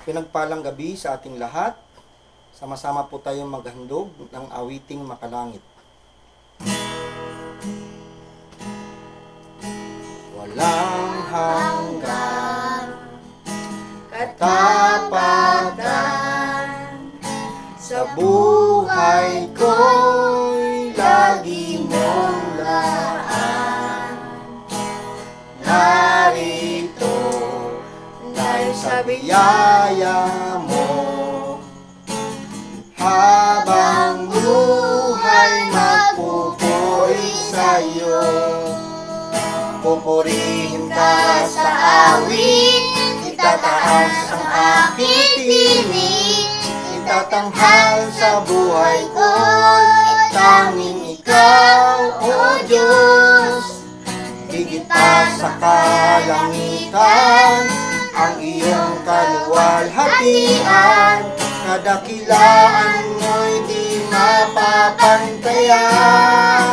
Pinagpalang gabi sa ating lahat. Sama-sama po tayong maghandog ng awiting makalangit. Walang hanggan, katapatan, sa buhay ko'y lagi mong laan. Narito dahil sa biyaya mo, habang buhay magpupuri sa'yo. Pupurihin ka sa awit, itataas ang aking tinig, itatanghal sa buhay ko, tanging ikaw, O Diyos. Higit pa sa kalangitan, ang iyong kaluwalhatian, kadakilaan mo'y di mapapantayan.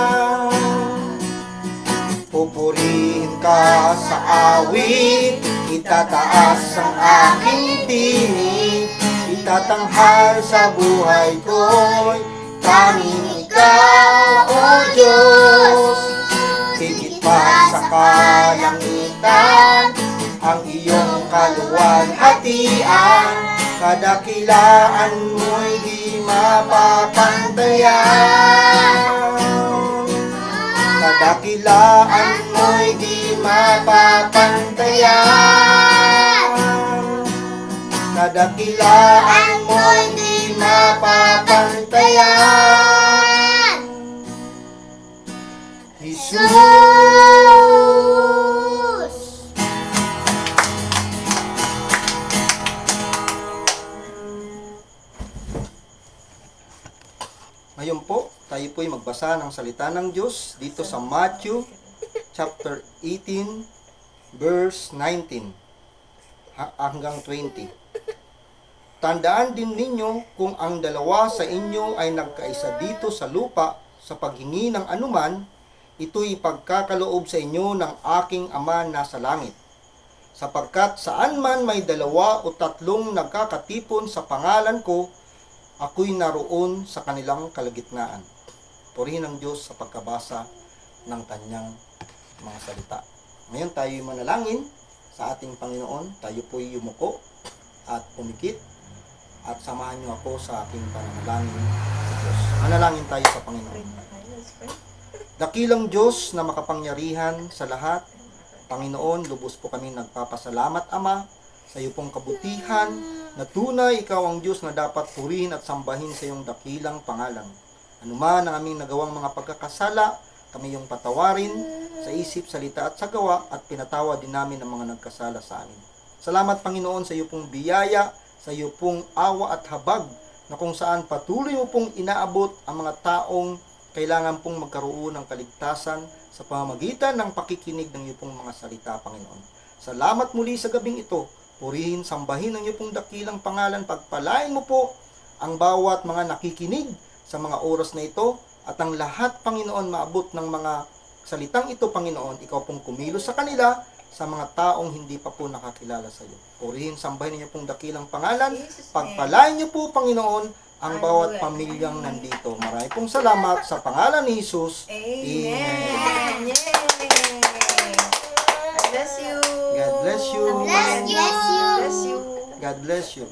Pupurihin ka sa awit, itataas ang aking tinig, itatanghal sa buhay ko'y tanging ikaw, O Diyos. Higit pa sa kalangitan, ang iyong kaluwalhatian, kadakilaan mo'y di mapapantayan. Kadakilaan mo'y di mapapantayan. Kadakilaan mo'y di mapapantayan. Jesus! Ngayon po, tayo po'y magbasa ng salita ng Diyos dito sa Matthew chapter 18 verse 19 hanggang 20. Tandaan din ninyo, kung ang dalawa sa inyo ay nagkaisa dito sa lupa sa paghingi ng anuman, ito'y pagkakaloob sa inyo ng aking Ama na sa langit. Sapagkat saan man may dalawa o tatlong nagkakatipon sa pangalan ko, ako'y naroon sa kanilang kalagitnaan. Purihin ng Diyos sa pagkabasa ng kanyang mga salita. Ngayon tayo'y manalangin sa ating Panginoon. Tayo po'y yumuko at pumikit at samahan niyo ako sa aking pananalangin sa Diyos. Manalangin tayo sa Panginoon. Dakilang Diyos na makapangyarihan sa lahat, Panginoon, lubos po kami nagpapasalamat, Ama, sa iyo pong kabutihan, na tunay ikaw ang Diyos na dapat purihin at sambahin sa iyong dakilang pangalan. Anuman ang aming nagawang mga pagkakasala, kami yung patawarin sa isip, salita at sa gawa, at pinatawa din namin ang mga nagkasala sa amin. Salamat, Panginoon, sa iyo pong biyaya, sa iyo pong awa at habag, na kung saan patuloy mo pong inaabot ang mga taong kailangan pong magkaroon ng kaligtasan sa pamamagitan ng pakikinig ng iyo pong mga salita, Panginoon. Salamat muli sa gabing ito. Purihin, sambahin ang iyo pong dakilang pangalan. Pagpalain mo po ang bawat mga nakikinig sa mga oras na ito, at ang lahat, Panginoon, maabot ng mga salitang ito, Panginoon. Ikaw pong kumilos sa kanila, sa mga taong hindi pa po nakakilala sa iyo. Purihin, sambahin ang iyo pong dakilang pangalan. Pagpalain niyo po, Panginoon, ang bawat pamilyang nandito. Maraming pong salamat sa pangalan ni Jesus. Amen. Yay! God bless you. God bless you. God bless you. God bless you.